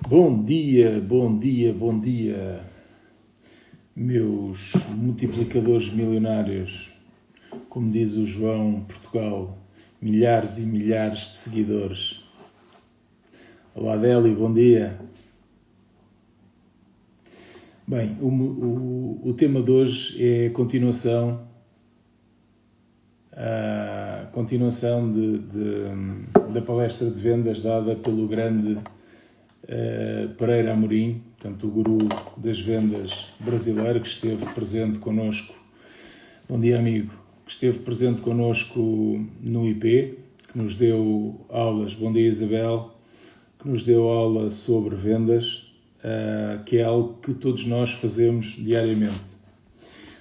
Bom dia, bom dia, bom dia, meus multiplicadores milionários. Como diz o João Portugal, milhares e milhares de seguidores. Olá, Délio, bom dia. Bem, o tema de hoje é a continuação da palestra de vendas dada pelo grande Pereira Amorim, portanto, o guru das vendas brasileiro, que esteve presente connosco. Bom dia, amigo. Que esteve presente connosco no IP, que nos deu aulas. Bom dia, Isabel. Que nos deu aula sobre vendas, que é algo que todos nós fazemos diariamente.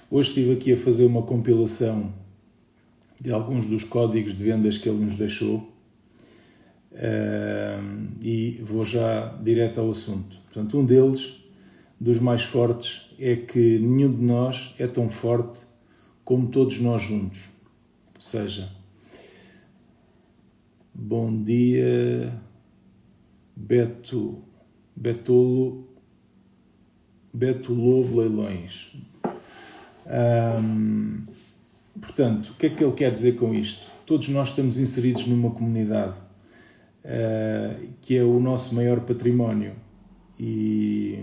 Hoje estive aqui a fazer uma compilação de alguns dos códigos de vendas que ele nos deixou. E vou já direto ao assunto. Portanto, um deles, dos mais fortes, é que nenhum de nós é tão forte como todos nós juntos. Ou seja, bom dia, Beto Lobo Leilões. Portanto, o que é que ele quer dizer com isto? Todos nós estamos inseridos numa comunidade, que é o nosso maior património, e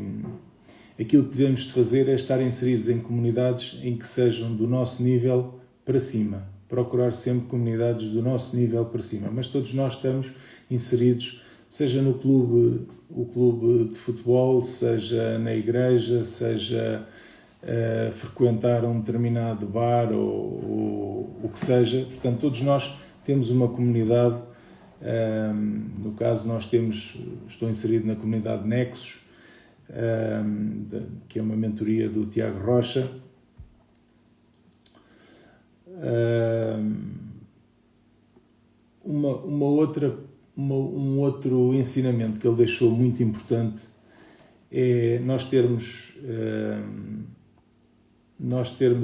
aquilo que devemos de fazer é estar inseridos em comunidades em que sejam do nosso nível para cima, procurar sempre comunidades do nosso nível para cima, mas todos nós estamos inseridos, seja no clube, o clube de futebol, seja na igreja, seja frequentar um determinado bar ou o que seja. Portanto, todos nós temos uma comunidade. No caso, estou inserido na comunidade Nexus, que é uma mentoria do Tiago Rocha. Um outro ensinamento que ele deixou muito importante é nós termos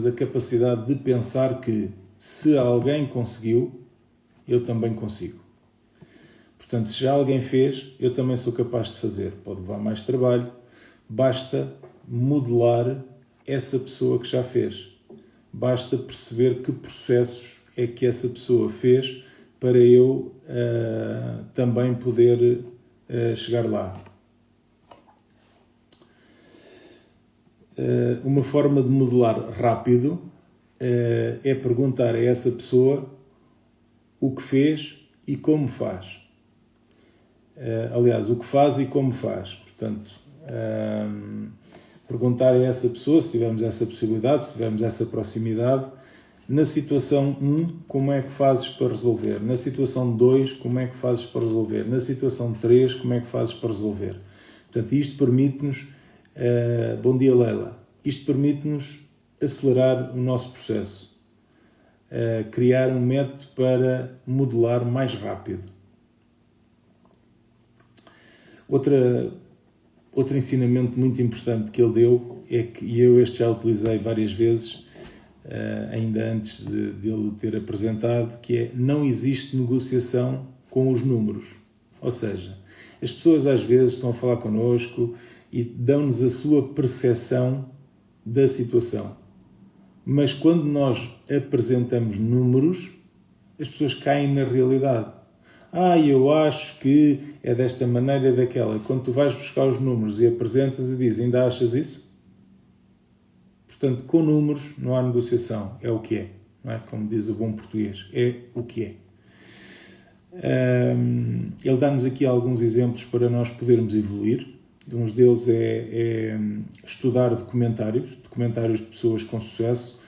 a capacidade de pensar que se alguém conseguiu, eu também consigo. Portanto, se já alguém fez, eu também sou capaz de fazer. Pode levar mais trabalho, basta modelar essa pessoa que já fez. Basta perceber que processos é que essa pessoa fez para eu também poder chegar lá. Uma forma de modelar rápido é perguntar a essa pessoa o que fez e como faz. Aliás, o que faz e como faz. Portanto, perguntar a essa pessoa, se tivermos essa possibilidade, se tivermos essa proximidade, na situação 1, como é que fazes para resolver? Na situação 2, como é que fazes para resolver? Na situação 3, como é que fazes para resolver? Portanto, isto permite-nos, bom dia, Leila, isto permite-nos acelerar o nosso processo, criar um método para modelar mais rápido. Outro ensinamento muito importante que ele deu é que, e eu este já utilizei várias vezes, ainda antes de ele o ter apresentado, que é: não existe negociação com os números. Ou seja, as pessoas às vezes estão a falar connosco e dão-nos a sua percepção da situação. Mas quando nós apresentamos números, as pessoas caem na realidade. Eu acho que é desta maneira, daquela. Quando tu vais buscar os números e apresentas e dizes: ainda achas isso? Portanto, com números não há negociação. É o que é. Não é? Como diz o bom português. É o que é. Ele dá-nos aqui alguns exemplos para nós podermos evoluir. Um deles é estudar documentários de pessoas com sucesso,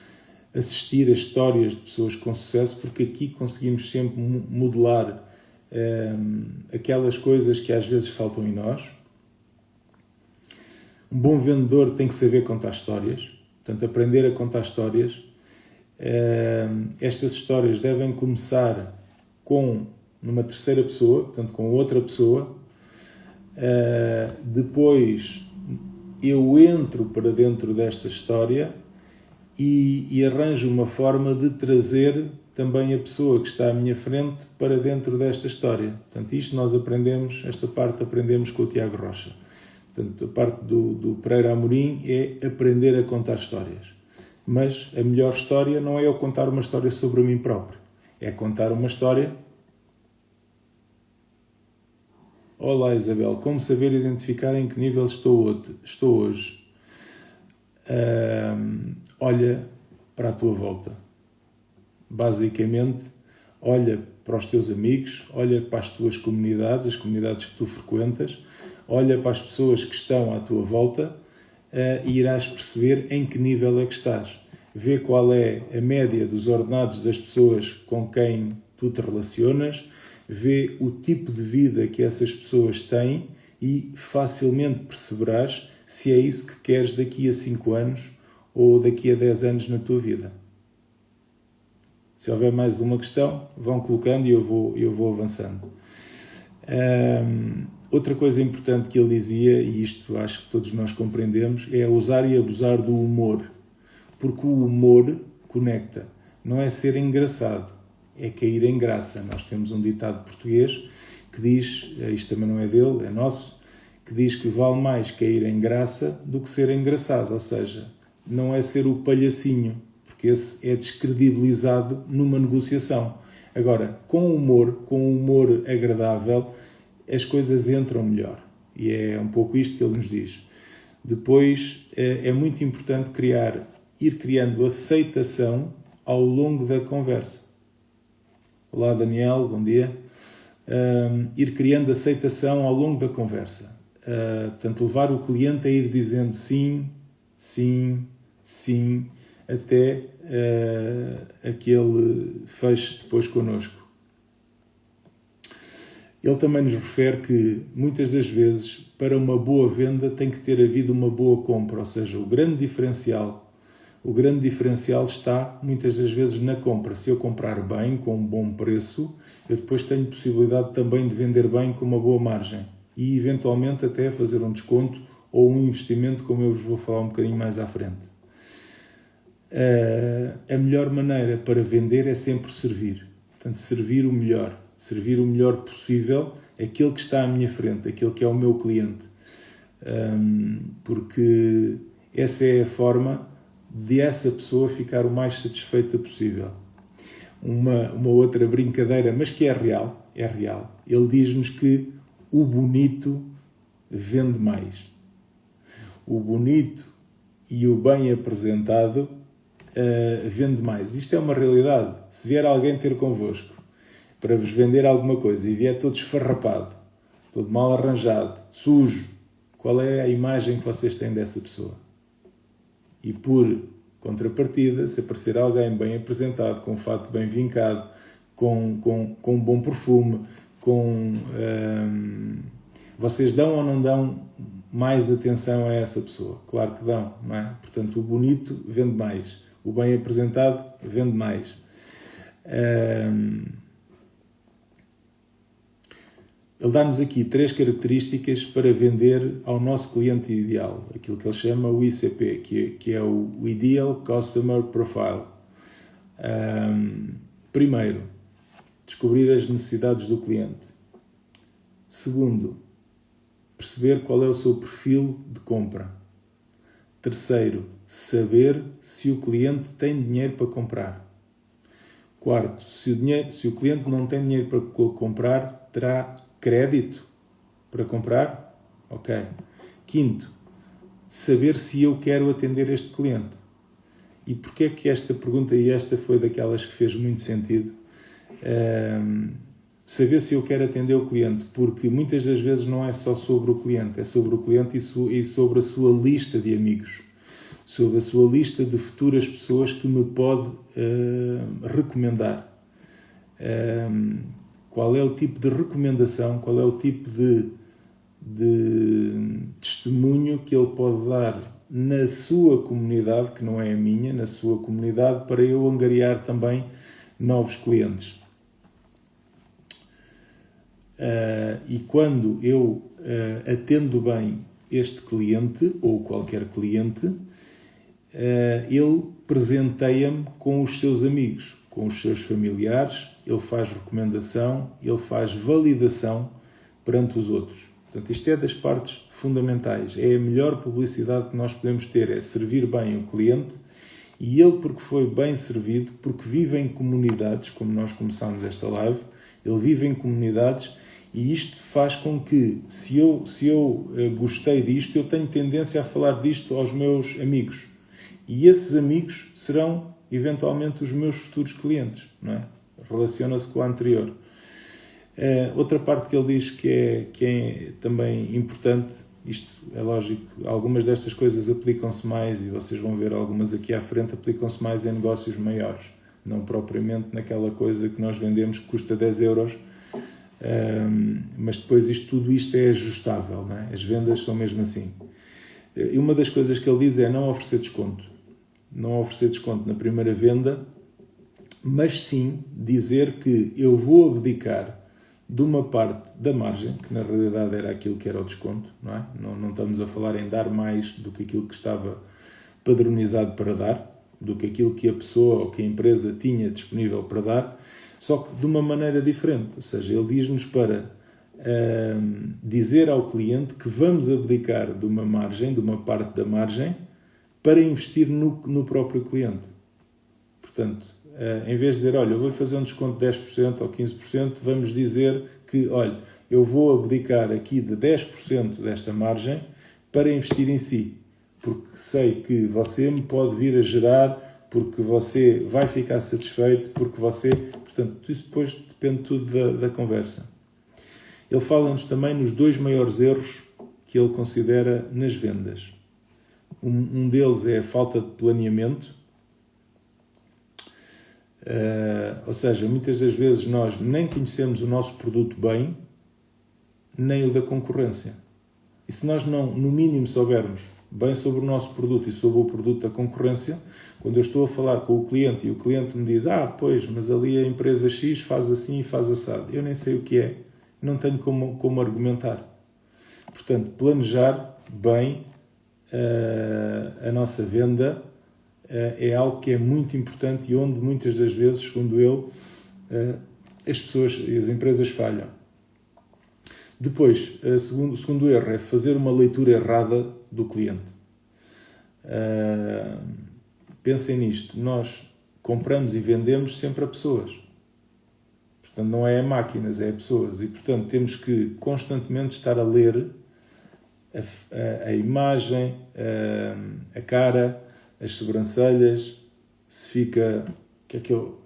assistir a histórias de pessoas com sucesso, porque aqui conseguimos sempre modelar aquelas coisas que às vezes faltam em nós. Um bom vendedor tem que saber contar histórias, portanto, aprender a contar histórias. Estas histórias devem começar numa terceira pessoa, portanto, com outra pessoa. Depois eu entro para dentro desta história e arranjo uma forma de trazer também a pessoa que está à minha frente para dentro desta história. Portanto, isto nós aprendemos, esta parte aprendemos com o Tiago Rocha. Portanto, a parte do Pereira Amorim é aprender a contar histórias. Mas a melhor história não é eu contar uma história sobre mim próprio. É contar uma história... Olá, Isabel. Como saber identificar em que nível estou hoje? Olha para a tua volta. Basicamente, olha para os teus amigos, olha para as tuas comunidades, as comunidades que tu frequentas, olha para as pessoas que estão à tua volta e irás perceber em que nível é que estás. Vê qual é a média dos ordenados das pessoas com quem tu te relacionas, vê o tipo de vida que essas pessoas têm e facilmente perceberás se é isso que queres daqui a 5 anos ou daqui a 10 anos na tua vida. Se houver mais uma questão, vão colocando e eu vou avançando. Outra coisa importante que ele dizia, e isto acho que todos nós compreendemos, é usar e abusar do humor. Porque o humor conecta. Não é ser engraçado, é cair em graça. Nós temos um ditado português que diz, isto também não é dele, é nosso, que diz que vale mais cair em graça do que ser engraçado. Ou seja, não é ser o palhacinho, porque esse é descredibilizado numa negociação. Agora, com humor agradável, as coisas entram melhor. E é um pouco isto que ele nos diz. Depois, é muito importante ir criando aceitação ao longo da conversa. Olá, Daniel, bom dia. Ir criando aceitação ao longo da conversa. Portanto, levar o cliente a ir dizendo sim, sim, sim, até aquele feche depois connosco. Ele também nos refere que, muitas das vezes, para uma boa venda tem que ter havido uma boa compra, ou seja, o grande diferencial está, muitas das vezes, na compra. Se eu comprar bem, com um bom preço, eu depois tenho possibilidade também de vender bem com uma boa margem e, eventualmente, até fazer um desconto ou um investimento, como eu vos vou falar um bocadinho mais à frente. A melhor maneira para vender é sempre servir. Portanto, servir o melhor possível aquele que está à minha frente, aquele que é o meu cliente. Porque essa é a forma de essa pessoa ficar o mais satisfeita possível. Uma outra brincadeira, mas que é real. Ele diz-nos que o bonito vende mais. O bonito e o bem apresentado vende mais. Isto é uma realidade. Se vier alguém ter convosco para vos vender alguma coisa e vier todo esfarrapado, todo mal arranjado, sujo, qual é a imagem que vocês têm dessa pessoa? E por contrapartida, se aparecer alguém bem apresentado, com um fato bem vincado, com um bom perfume, vocês dão ou não dão mais atenção a essa pessoa? Claro que dão, não é? Portanto, o bonito vende mais. O bem apresentado vende mais. Ele dá-nos aqui 3 características para vender ao nosso cliente ideal. Aquilo que ele chama o ICP, que é o Ideal Customer Profile. Primeiro, descobrir as necessidades do cliente. Segundo, perceber qual é o seu perfil de compra. Terceiro, saber se o cliente tem dinheiro para comprar. Quarto, se o cliente não tem dinheiro para comprar, terá crédito para comprar? Ok. Quinto, saber se eu quero atender este cliente. E porquê é que esta pergunta, e esta foi daquelas que fez muito sentido, saber se eu quero atender o cliente, porque muitas das vezes não é só sobre o cliente, é sobre o cliente e sobre a sua lista de amigos, sobre a sua lista de futuras pessoas que me pode recomendar. Qual é o tipo de recomendação, qual é o tipo de testemunho que ele pode dar na sua comunidade, que não é a minha, na sua comunidade, para eu angariar também novos clientes. E quando eu atendo bem este cliente, ou qualquer cliente, ele presenteia-me com os seus amigos, com os seus familiares, ele faz recomendação, ele faz validação perante os outros. Portanto, isto é das partes fundamentais. É a melhor publicidade que nós podemos ter, é servir bem o cliente e ele, porque foi bem servido, porque vive em comunidades, como nós começámos esta live, ele vive em comunidades e isto faz com que, se eu gostei disto, eu tenho tendência a falar disto aos meus amigos. E esses amigos serão, eventualmente, os meus futuros clientes, não é? Relaciona-se com a anterior. Outra parte que ele diz que é também importante, isto é lógico, algumas destas coisas aplicam-se mais, e vocês vão ver algumas aqui à frente, aplicam-se mais em negócios maiores, não propriamente naquela coisa que nós vendemos que custa 10 euros, mas depois tudo isto é ajustável, não é? As vendas são mesmo assim. E uma das coisas que ele diz é não oferecer desconto. Não oferecer desconto na primeira venda, mas sim dizer que eu vou abdicar de uma parte da margem, que na realidade era aquilo que era o desconto, não é? Não estamos a falar em dar mais do que aquilo que estava padronizado para dar, do que aquilo que a pessoa ou que a empresa tinha disponível para dar, só que de uma maneira diferente. Ou seja, ele diz-nos para dizer ao cliente que vamos abdicar de uma margem, de uma parte da margem, para investir no próprio cliente. Portanto, em vez de dizer, olha, eu vou-lhe fazer um desconto de 10% ou 15%, vamos dizer que, olha, eu vou abdicar aqui de 10% desta margem para investir em si, porque sei que você me pode vir a gerar, porque você vai ficar satisfeito, porque você... Portanto, isso depois depende tudo da conversa. Ele fala-nos também nos 2 maiores erros que ele considera nas vendas. Um deles é a falta de planeamento. Ou seja, muitas das vezes nós nem conhecemos o nosso produto bem, nem o da concorrência. E se nós não, no mínimo, soubermos bem sobre o nosso produto e sobre o produto da concorrência, quando eu estou a falar com o cliente e o cliente me diz, pois, mas ali a empresa X faz assim e faz assado, eu nem sei o que é, não tenho como argumentar. Portanto, planejar bem a nossa venda é algo que é muito importante e onde muitas das vezes, segundo ele, as pessoas e as empresas falham. Depois, o segundo erro é fazer uma leitura errada do cliente. Pensem nisto, nós compramos e vendemos sempre a pessoas. Portanto, não é a máquinas, é a pessoas. E, portanto, temos que constantemente estar a ler a imagem, a cara, as sobrancelhas, se fica,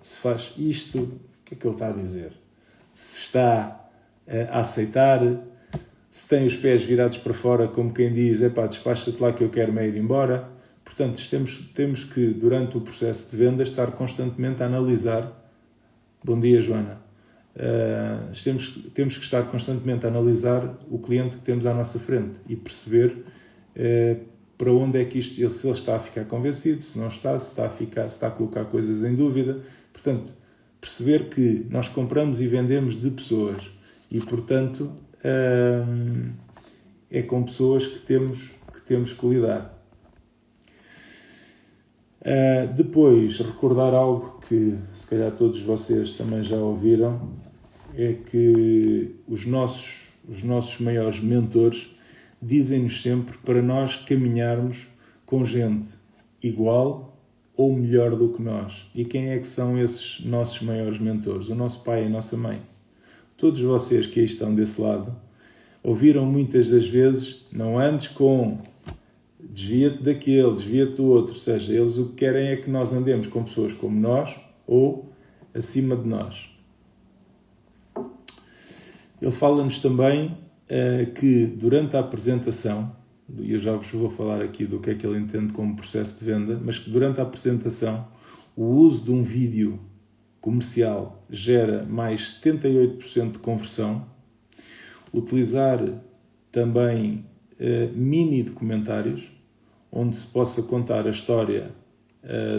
se faz isto, o que é que ele está a dizer? Se está a aceitar, se tem os pés virados para fora, como quem diz, despacha-te lá que eu quero-me ir embora. Portanto, temos que, durante o processo de venda, estar constantemente a analisar. Bom dia, Joana. Temos que estar constantemente a analisar o cliente que temos à nossa frente e perceber para onde é que isto, se ele está a ficar convencido, se não está, se está a colocar coisas em dúvida. Portanto, perceber que nós compramos e vendemos de pessoas e, portanto, é com pessoas que temos que lidar. Depois, recordar algo que se calhar todos vocês também já ouviram, é que os nossos maiores mentores dizem-nos sempre para nós caminharmos com gente igual ou melhor do que nós. E quem é que são esses nossos maiores mentores? O nosso pai e a nossa mãe. Todos vocês que aí estão desse lado ouviram muitas das vezes, não andes com desvia-te daquele, desvia-te do outro. Ou seja, eles o que querem é que nós andemos com pessoas como nós ou acima de nós. Ele fala-nos também que durante a apresentação, e eu já vos vou falar aqui do que é que ele entende como processo de venda, mas que durante a apresentação o uso de um vídeo comercial gera mais 78% de conversão. Utilizar também mini documentários, onde se possa contar a história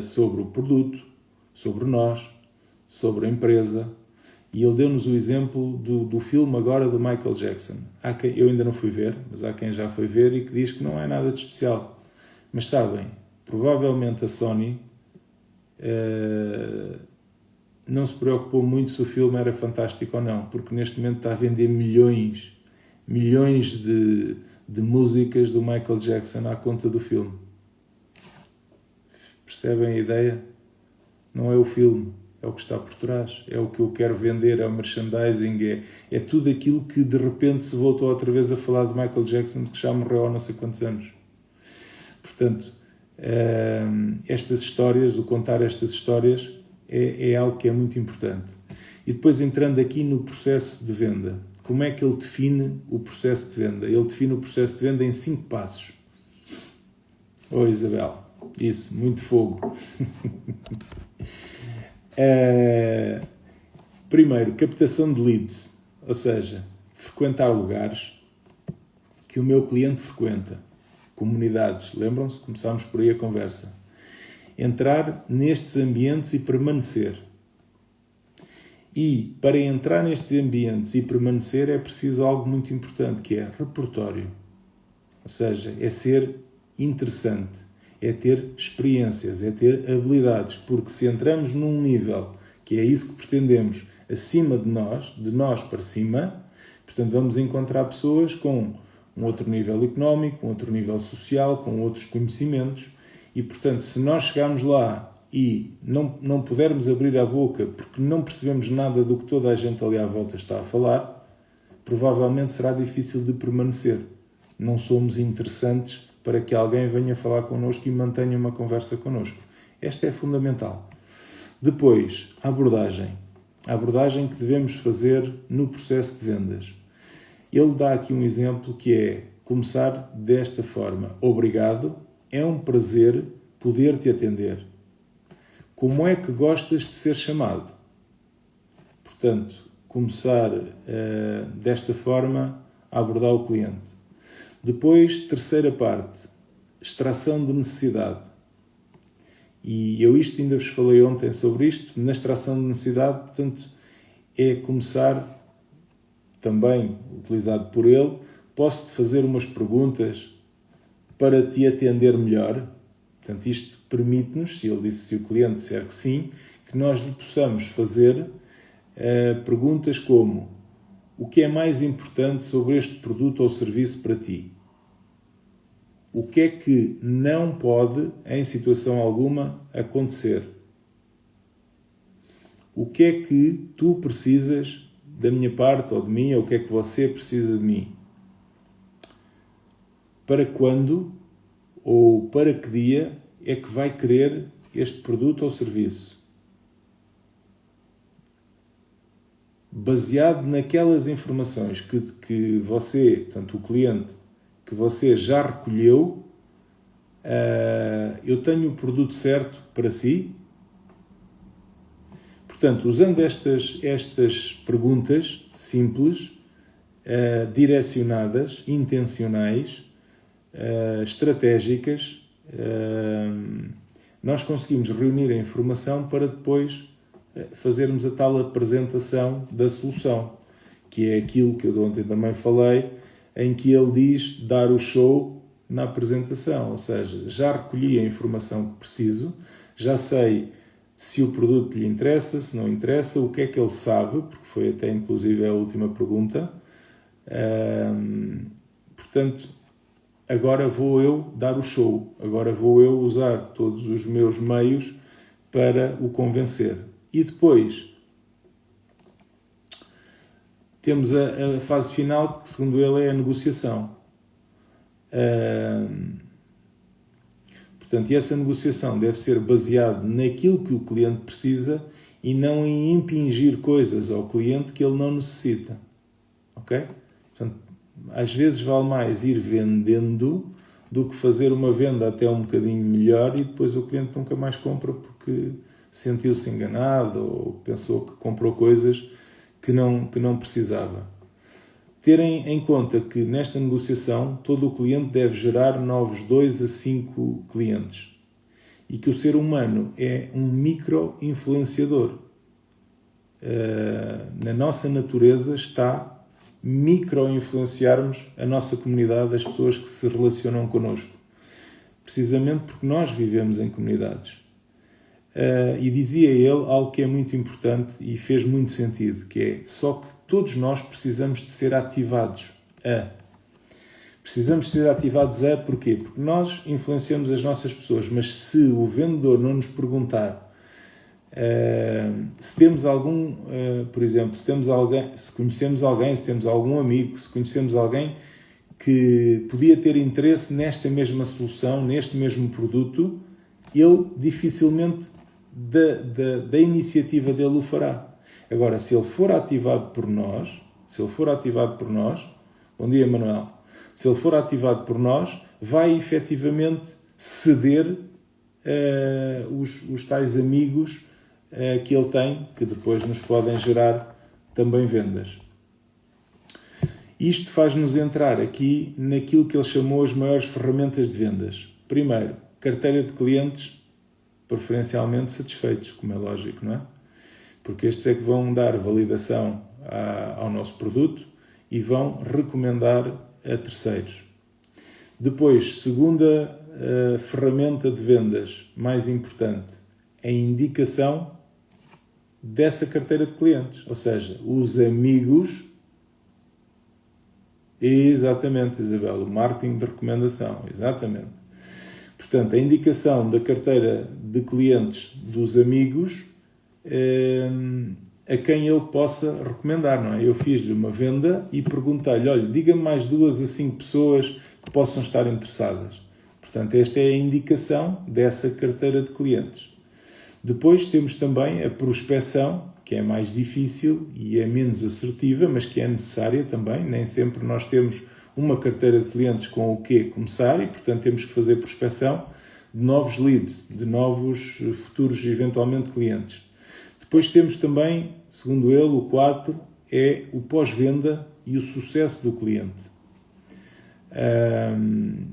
sobre o produto, sobre nós, sobre a empresa. E ele deu-nos o exemplo do filme agora do Michael Jackson. Eu ainda não fui ver, mas há quem já foi ver e que diz que não é nada de especial. Mas sabem, provavelmente a Sony não se preocupou muito se o filme era fantástico ou não, porque neste momento está a vender milhões de músicas do Michael Jackson à conta do filme. Percebem a ideia? Não é o filme, é o que está por trás, é o que eu quero vender, é o merchandising, é tudo aquilo que de repente se voltou outra vez a falar de Michael Jackson, que já morreu há não sei quantos anos. Portanto, estas histórias, o contar estas histórias, é algo que é muito importante. E depois entrando aqui no processo de venda, como é que ele define o processo de venda? Ele define o processo de venda em 5 passos. Oi, Isabel. Isso, muito fogo. Primeiro, captação de leads, ou seja, frequentar lugares que o meu cliente frequenta, comunidades, lembram-se? Começámos por aí a conversa. Entrar nestes ambientes e permanecer. E para entrar nestes ambientes e permanecer é preciso algo muito importante, que é repertório. Ou seja, é ser interessante, é ter experiências, é ter habilidades, porque se entramos num nível, que é isso que pretendemos, acima de nós para cima, portanto vamos encontrar pessoas com um outro nível económico, um outro nível social, com outros conhecimentos, e portanto se nós chegarmos lá e não pudermos abrir a boca porque não percebemos nada do que toda a gente ali à volta está a falar, provavelmente será difícil de permanecer. Não somos interessantes para que alguém venha falar connosco e mantenha uma conversa connosco. Esta é fundamental. Depois, a abordagem. A abordagem que devemos fazer no processo de vendas. Ele dá aqui um exemplo que é começar desta forma. Obrigado, é um prazer poder-te atender. Como é que gostas de ser chamado? Portanto, começar desta forma a abordar o cliente. Depois, terceira parte, extração de necessidade. E eu isto ainda vos falei ontem sobre isto, na extração de necessidade, portanto, é começar, também utilizado por ele, posso-te fazer umas perguntas para te atender melhor? Portanto, isto permite-nos, se o cliente disser que sim, que nós lhe possamos fazer perguntas como: o que é mais importante sobre este produto ou serviço para ti? O que é que não pode, em situação alguma, acontecer? O que é que tu precisas da minha parte ou de mim, ou o que é que você precisa de mim? Para quando ou para que dia é que vai querer este produto ou serviço? Baseado naquelas informações que você, portanto o cliente, que você já recolheu, eu tenho o produto certo para si? Portanto, usando estas perguntas simples, direcionadas, intencionais, estratégicas, nós conseguimos reunir a informação para depois fazermos a tal apresentação da solução, que é aquilo que eu de ontem também falei, em que ele diz dar o show na apresentação, ou seja, já recolhi a informação que preciso, já sei se o produto lhe interessa, se não interessa, o que é que ele sabe, porque foi até inclusive a última pergunta. Portanto, agora vou eu dar o show, agora vou eu usar todos os meus meios para o convencer. E depois temos a fase final, que segundo ele é a negociação. Portanto, e essa negociação deve ser baseada naquilo que o cliente precisa e não em impingir coisas ao cliente que ele não necessita. Ok? Portanto, às vezes vale mais ir vendendo do que fazer uma venda até um bocadinho melhor e depois o cliente nunca mais compra porque sentiu-se enganado ou pensou que comprou coisas que não precisava. Terem em conta que nesta negociação todo o cliente deve gerar novos 2 a 5 clientes e que o ser humano é um micro-influenciador. Na nossa natureza está micro-influenciarmos a nossa comunidade, as pessoas que se relacionam connosco. precisamente porque nós vivemos em comunidades. E dizia ele algo que é muito importante e fez muito sentido, que é só que todos nós precisamos de ser ativados Precisamos ser ativados porquê? Porque nós influenciamos as nossas pessoas, mas se o vendedor não nos perguntar se temos algum, por exemplo, se temos alguém, se conhecemos alguém, se temos algum amigo, se conhecemos alguém que podia ter interesse nesta mesma solução, neste mesmo produto, ele dificilmente da iniciativa dele o fará. Agora, se ele for ativado por nós, bom dia, Manuel, se ele for ativado por nós, vai efetivamente ceder os tais amigos que ele tem, que depois nos podem gerar também vendas. Isto faz-nos entrar aqui naquilo que ele chamou as maiores ferramentas de vendas. Primeiro, carteira de clientes preferencialmente satisfeitos, como é lógico, não é? Porque estes é que vão dar validação ao nosso produto e vão recomendar a terceiros. Depois, segunda ferramenta de vendas mais importante, a indicação dessa carteira de clientes, ou seja, os amigos. Exatamente, Isabel, o marketing de recomendação, exatamente. Portanto, a indicação da carteira de clientes dos amigos a quem ele possa recomendar, não é? Eu fiz-lhe uma venda e perguntei-lhe, olha, diga-me mais 2 a 5 pessoas que possam estar interessadas. Portanto, esta é a indicação dessa carteira de clientes. Depois temos também a prospecção, que é mais difícil e é menos assertiva, mas que é necessária também. Nem sempre nós temos uma carteira de clientes com o que começar e, portanto, temos que fazer prospecção de novos leads, de novos futuros, eventualmente, clientes. Depois temos também, segundo ele, o 4, é o pós-venda e o sucesso do cliente.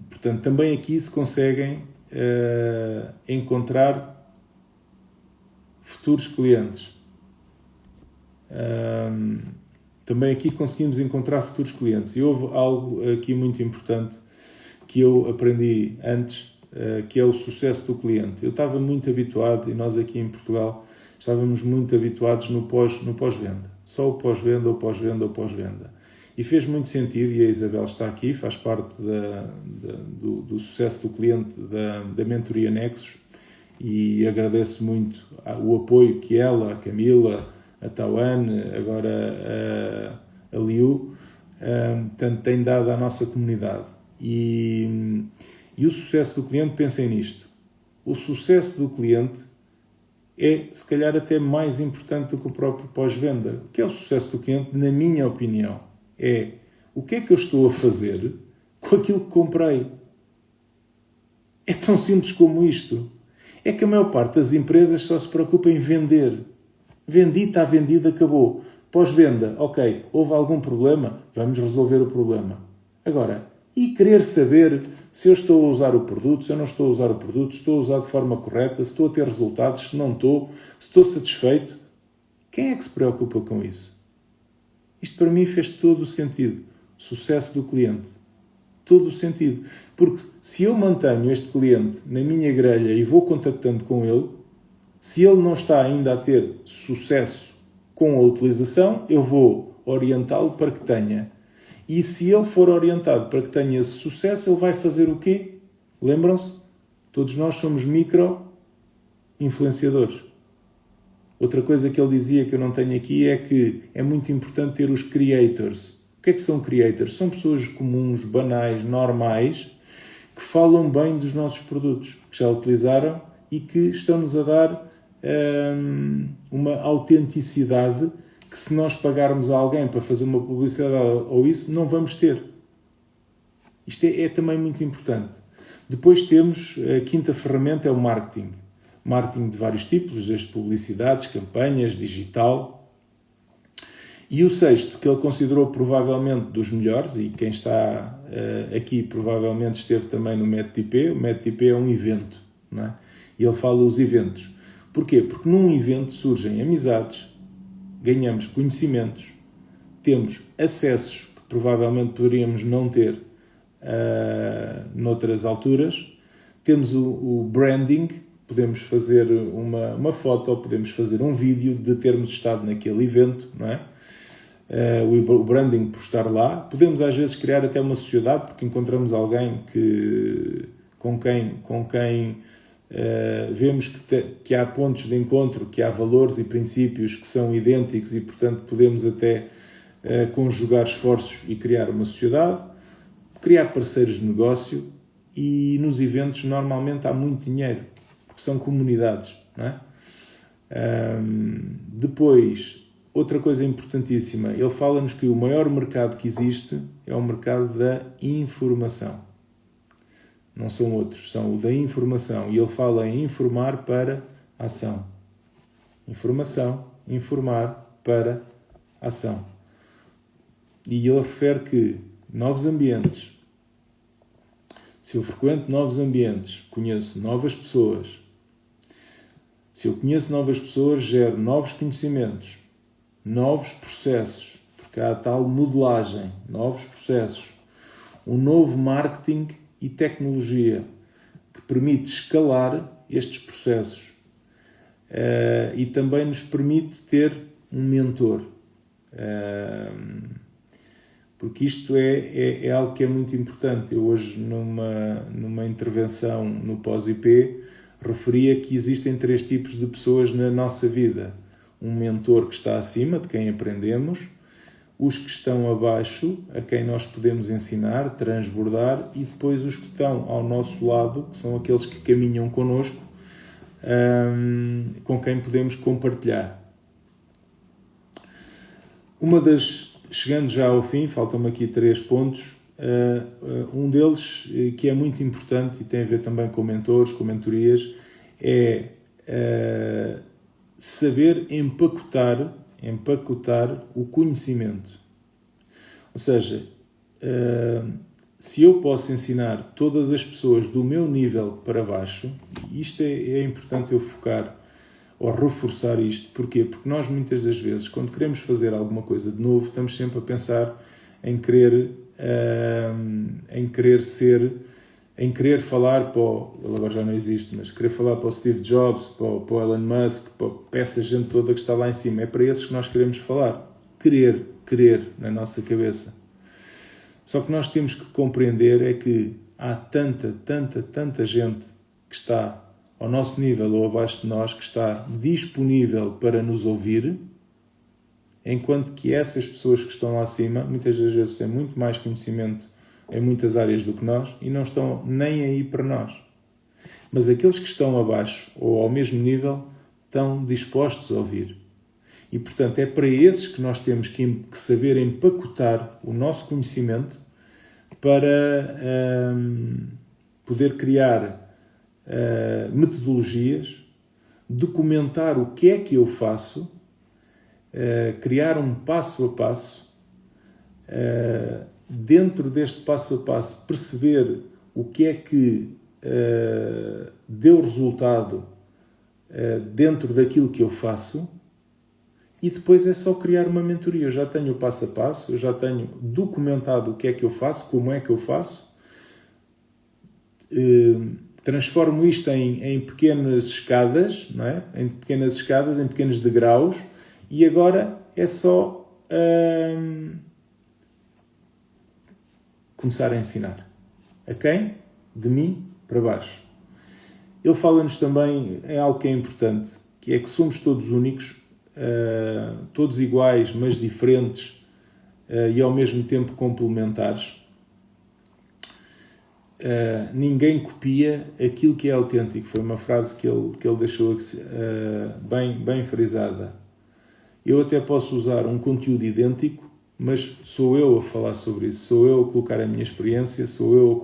Portanto, também aqui se conseguem encontrar futuros clientes. Também aqui conseguimos encontrar futuros clientes. E houve algo aqui muito importante que eu aprendi antes, que é o sucesso do cliente. Eu estava muito habituado, e nós aqui em Portugal estávamos muito habituados no pós-venda. Só o pós-venda, o pós-venda, o pós-venda. E fez muito sentido, e a Isabel está aqui, faz parte do sucesso do cliente da mentoria Nexus, e agradeço muito o apoio que ela, a Camila, a Tawane, agora a Liu, tanto têm dado à nossa comunidade. E o sucesso do cliente, pensem nisto. O sucesso do cliente é, se calhar, até mais importante do que o próprio pós-venda. O que é o sucesso do cliente, na minha opinião? É o que é que eu estou a fazer com aquilo que comprei. É tão simples como isto. É que a maior parte das empresas só se preocupa em vender. Vendi, está vendido, acabou. Pós-venda, ok, houve algum problema? Vamos resolver o problema. Agora, e querer saber se eu estou a usar o produto, se eu não estou a usar o produto, se estou a usar de forma correta, se estou a ter resultados, se não estou, se estou satisfeito. Quem é que se preocupa com isso? Isto para mim fez todo o sentido. Sucesso do cliente. Todo o sentido. Porque se eu mantenho este cliente na minha grelha e vou contactando com ele, se ele não está ainda a ter sucesso com a utilização, eu vou orientá-lo para que tenha. E se ele for orientado para que tenha esse sucesso, ele vai fazer o quê? Lembram-se? Todos nós somos micro-influenciadores. Outra coisa que ele dizia que eu não tenho aqui é que é muito importante ter os creators. O que é que são creators? São pessoas comuns, banais, normais, que falam bem dos nossos produtos, que já utilizaram e que estão-nos a dar uma autenticidade que, se nós pagarmos a alguém para fazer uma publicidade ou isso, não vamos ter. Isto é também muito importante. Depois temos a quinta ferramenta, é o marketing. Marketing de vários tipos, desde publicidades, campanhas, digital. E o sexto, que ele considerou provavelmente dos melhores, e quem está aqui provavelmente esteve também no MEDTP. O MEDTP é um evento, não é? E ele fala dos eventos. Porquê? Porque num evento surgem amizades, ganhamos conhecimentos, temos acessos que provavelmente poderíamos não ter noutras alturas, Temos o branding, podemos fazer uma foto, ou podemos fazer um vídeo de termos estado naquele evento, não é? O branding por estar lá. Podemos às vezes criar até uma sociedade, porque encontramos alguém com quem vemos que há pontos de encontro, que há valores e princípios que são idênticos e, portanto, podemos até conjugar esforços e criar uma sociedade, criar parceiros de negócio. E nos eventos normalmente há muito dinheiro, porque são comunidades, não é? Depois, outra coisa importantíssima, ele fala-nos que o maior mercado que existe é o mercado da informação. Não são outros, são o da informação. E ele fala em informar para ação. Informação, informar para ação. E ele refere que novos ambientes, se eu frequento novos ambientes, conheço novas pessoas. Se eu conheço novas pessoas, gero novos conhecimentos, novos processos, porque há a tal modelagem, novos processos, um novo marketing e tecnologia que permite escalar estes processos e também nos permite ter um mentor. Porque isto é algo que é muito importante. Eu hoje, numa intervenção no pós-IP, referia que existem 3 tipos de pessoas na nossa vida. Um mentor que está acima, de quem aprendemos, os que estão abaixo, a quem nós podemos ensinar, transbordar, e depois os que estão ao nosso lado, que são aqueles que caminham connosco, com quem podemos compartilhar. Chegando já ao fim, faltam-me aqui 3 pontos. Um deles, que é muito importante e tem a ver também com mentores, com mentorias, é saber empacotar o conhecimento. Ou seja, se eu posso ensinar todas as pessoas do meu nível para baixo, isto é importante eu focar ou reforçar isto. Porquê? Porque nós muitas das vezes, quando queremos fazer alguma coisa de novo, estamos sempre a pensar em querer falar para ele agora já não existe, mas querer falar para o Steve Jobs, para o Elon Musk, para essa gente toda que está lá em cima. É para esses que nós queremos falar. Querer na nossa cabeça. Só que nós temos que compreender é que há tanta gente que está ao nosso nível ou abaixo de nós, que está disponível para nos ouvir, enquanto que essas pessoas que estão lá acima, muitas das vezes têm muito mais conhecimento em muitas áreas do que nós e não estão nem aí para nós. Mas aqueles que estão abaixo ou ao mesmo nível estão dispostos a ouvir. E, portanto, é para esses que nós temos que saber empacotar o nosso conhecimento para poder criar metodologias, documentar o que é que eu faço, criar um passo a passo, dentro deste passo a passo perceber o que é que deu resultado dentro daquilo que eu faço, e depois é só criar uma mentoria. Eu já tenho o passo a passo, eu já tenho documentado o que é que eu faço, como é que eu faço, transformo isto em pequenas escadas, não é? Em pequenas escadas, em pequenos degraus, e agora é só começar a ensinar. A quem? De mim para baixo. Ele fala-nos também em algo que é importante, que é que somos todos únicos, todos iguais, mas diferentes e ao mesmo tempo complementares. Ninguém copia aquilo que é autêntico. Foi uma frase que ele deixou bem frisada. Eu até posso usar um conteúdo idêntico, mas sou eu a falar sobre isso, sou eu a colocar a minha experiência, sou eu a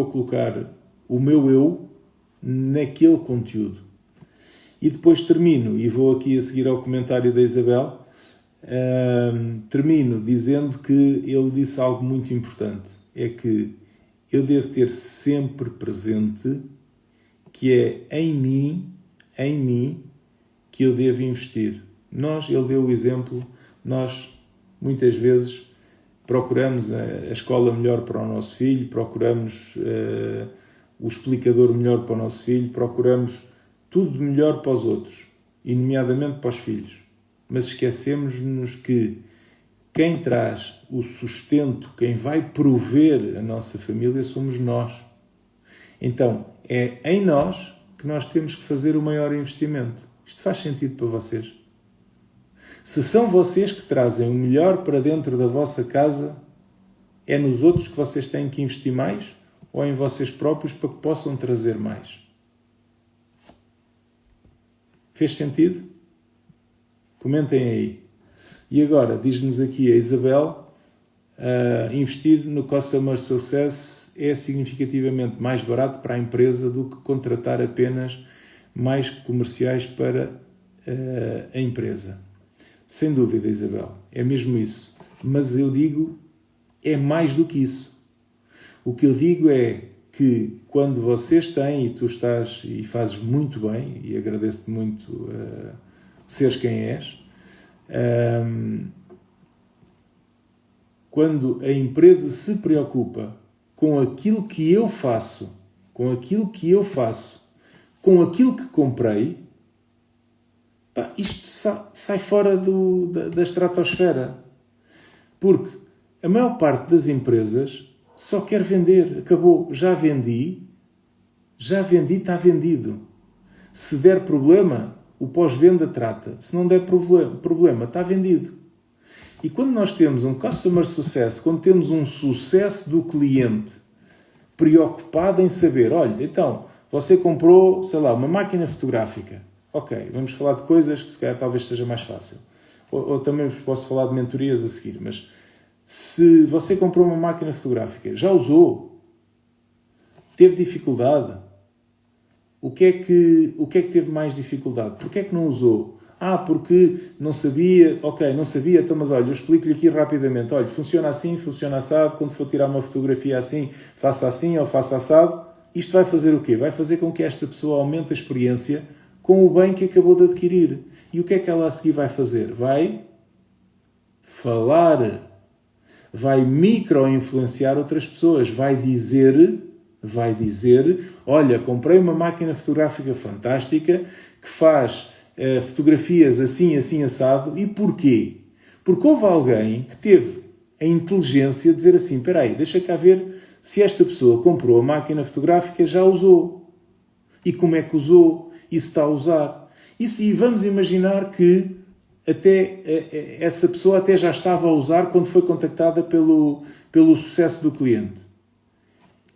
colocar o meu eu naquele conteúdo. E depois termino, e vou aqui a seguir ao comentário da Isabel, termino dizendo que ele disse algo muito importante, é que eu devo ter sempre presente que é em mim que eu devo investir. Ele deu o exemplo, nós muitas vezes procuramos a escola melhor para o nosso filho, procuramos o explicador melhor para o nosso filho, procuramos tudo de melhor para os outros, e nomeadamente para os filhos. Mas esquecemos-nos que quem traz o sustento, quem vai prover a nossa família somos nós. Então, é em nós que nós temos que fazer o maior investimento. Isto faz sentido para vocês? Se são vocês que trazem o melhor para dentro da vossa casa, é nos outros que vocês têm que investir mais ou em vocês próprios para que possam trazer mais? Fez sentido? Comentem aí. E agora, diz-nos aqui a Isabel, investir no Customer Success é significativamente mais barato para a empresa do que contratar apenas mais comerciais para a empresa. Sem dúvida, Isabel, é mesmo isso. Mas eu digo, é mais do que isso. O que eu digo é que quando vocês têm, e tu estás e fazes muito bem, e agradeço-te muito seres quem és, quando a empresa se preocupa com aquilo que eu faço, com aquilo que comprei, isto sai fora da estratosfera. Porque a maior parte das empresas só quer vender. Acabou. Já vendi, está vendido. Se der problema, o pós-venda trata. Se não der problema, está vendido. E quando nós temos um Customer Success, quando temos um sucesso do cliente preocupado em saber, olha, então, você comprou, sei lá, uma máquina fotográfica. Ok, vamos falar de coisas que se calhar talvez seja mais fácil. Ou também vos posso falar de mentorias a seguir, mas se você comprou uma máquina fotográfica, já usou? Teve dificuldade? O que é que teve mais dificuldade? Porquê é que não usou? Porque não sabia. Ok, não sabia, então, mas olha, eu explico-lhe aqui rapidamente. Olha, funciona assim, funciona assado. Quando for tirar uma fotografia assim ou faça assado. Isto vai fazer o quê? Vai fazer com que esta pessoa aumente a experiência com o bem que acabou de adquirir. E o que é que ela a seguir vai fazer? Vai falar. Vai micro-influenciar outras pessoas. Vai dizer, olha, comprei uma máquina fotográfica fantástica que faz fotografias assim, assim, assado. E porquê? Porque houve alguém que teve a inteligência de dizer assim, espera aí, deixa cá ver se esta pessoa comprou a máquina fotográfica, já usou. E como é que usou? E se está a usar. E vamos imaginar que até essa pessoa até já estava a usar quando foi contactada pelo sucesso do cliente.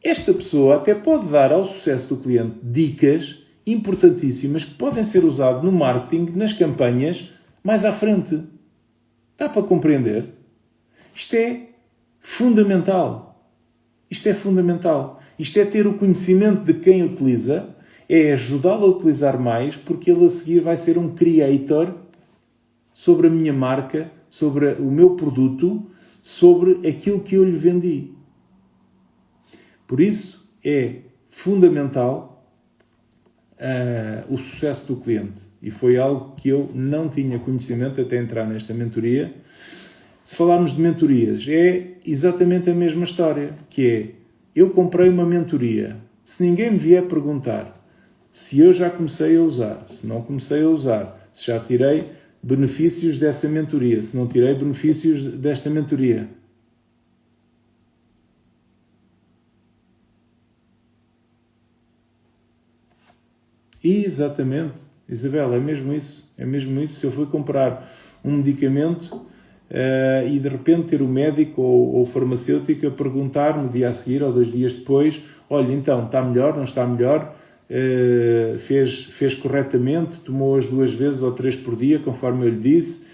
Esta pessoa até pode dar ao sucesso do cliente dicas importantíssimas que podem ser usadas no marketing, nas campanhas, mais à frente. Dá para compreender? Isto é fundamental. Isto é ter o conhecimento de quem utiliza, é ajudá-lo a utilizar mais, porque ele a seguir vai ser um creator sobre a minha marca, sobre o meu produto, sobre aquilo que eu lhe vendi. Por isso é fundamental o sucesso do cliente. E foi algo que eu não tinha conhecimento até entrar nesta mentoria. Se falarmos de mentorias, é exatamente a mesma história, que é, eu comprei uma mentoria. Se ninguém me vier perguntar se eu já comecei a usar, se não comecei a usar, se já tirei benefícios dessa mentoria, se não tirei benefícios desta mentoria. Exatamente, Isabel, é mesmo isso. Se eu fui comprar um medicamento e de repente ter o médico ou o farmacêutico a perguntar-me dia a seguir ou 2 dias depois, olha, então, está melhor, não está melhor? Fez corretamente, tomou as 2 vezes ou 3 por dia, conforme eu lhe disse.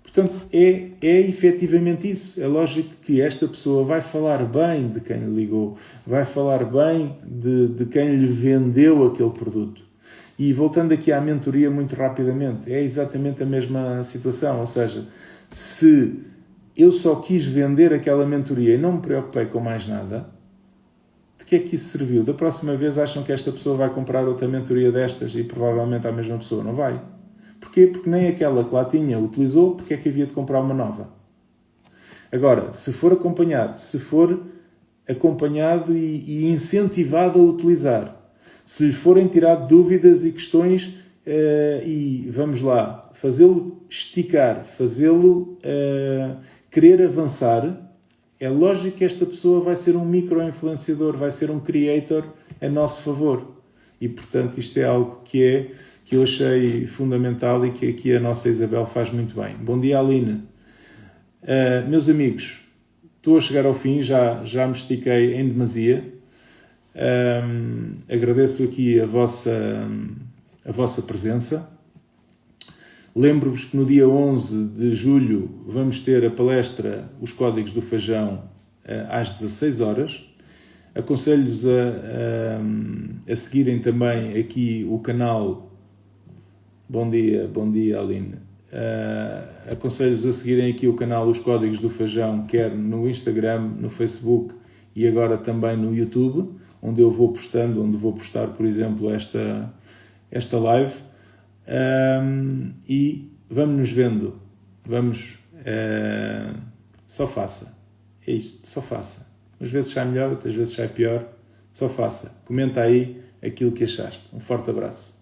Portanto, é efetivamente isso. É lógico que esta pessoa vai falar bem de quem lhe ligou, vai falar bem de quem lhe vendeu aquele produto. E voltando aqui à mentoria muito rapidamente, é exatamente a mesma situação. Ou seja, se eu só quis vender aquela mentoria e não me preocupei com mais nada, de que é que isso serviu? Da próxima vez acham que esta pessoa vai comprar outra mentoria destas e provavelmente a mesma pessoa não vai. Porquê? Porque nem aquela que lá tinha utilizou, porque é que havia de comprar uma nova. Agora, se for acompanhado e incentivado a utilizar, se lhe forem tirado dúvidas e questões e, vamos lá, fazê-lo esticar, fazê-lo querer avançar, é lógico que esta pessoa vai ser um micro-influenciador, vai ser um creator a nosso favor. E, portanto, isto é algo que eu achei fundamental e que aqui a nossa Isabel faz muito bem. Bom dia, Aline. Meus amigos, estou a chegar ao fim, já me estiquei em demasia. Agradeço aqui a vossa presença. Lembro-vos que no dia 11 de julho vamos ter a palestra Os Códigos do Feijão às 16 horas. Aconselho-vos a seguirem também aqui o canal. Bom dia, Aline. Aconselho-vos a seguirem aqui o canal Os Códigos do Feijão, quer no Instagram, no Facebook e agora também no YouTube, onde eu vou postando, onde vou postar, por exemplo, esta live. E vamos nos vendo. Só faça. É isto, só faça. Às vezes sai melhor, outras vezes sai pior. Só faça. Comenta aí aquilo que achaste. Um forte abraço.